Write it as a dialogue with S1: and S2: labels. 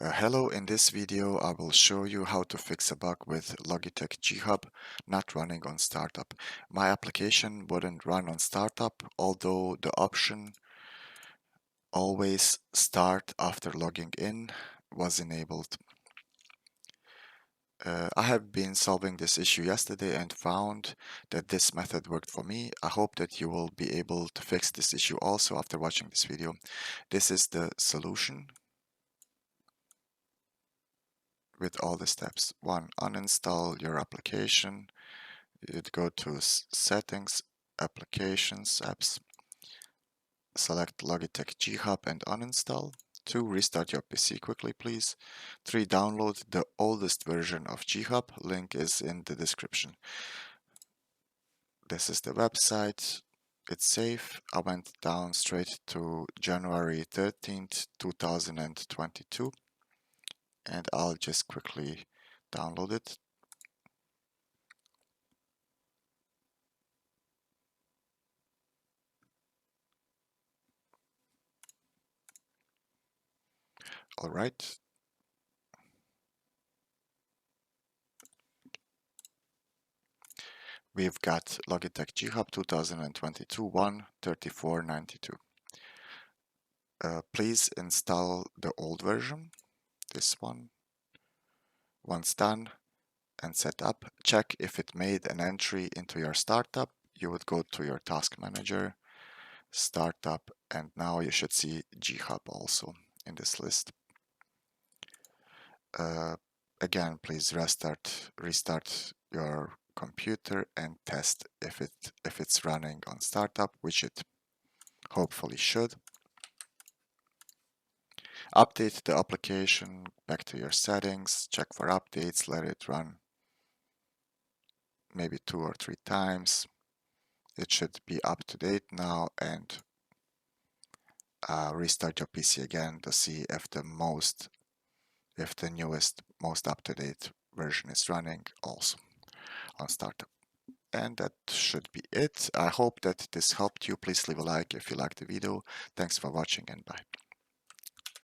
S1: Hello, in this video I will show you how to fix a bug with Logitech G Hub not running on startup. My application wouldn't run on startup, although the option always start after logging in was enabled. I have been solving this issue yesterday and found that this method worked for me. I hope that you will be able to fix this issue also after watching this video. This is the solution with all the steps. 1. Uninstall your application. You'd go to Settings, Applications, Apps, select Logitech G Hub and uninstall. 2. Restart your PC quickly, please. 3. Download the oldest version of G Hub. Link is in the description. This is the website. It's safe. I went down straight to January 13th, 2022, and I'll just quickly download it. All right. We've got Logitech G Hub 2022 13492. Please install the old version, this one. Once done and set up, check if it made an entry into your startup. You would go to your task manager, startup, and now you should see G Hub also in this list. Again, please restart your computer and test if it's running on startup, which it hopefully should. Update the application, back to your settings, check for updates, let it run maybe 2 or 3 times. It should be up to date now, and restart your PC again to see if the newest, most up-to-date version is running also on startup. And that should be it. I hope that this helped you. Please leave a like if you liked the video. Thanks for watching and bye.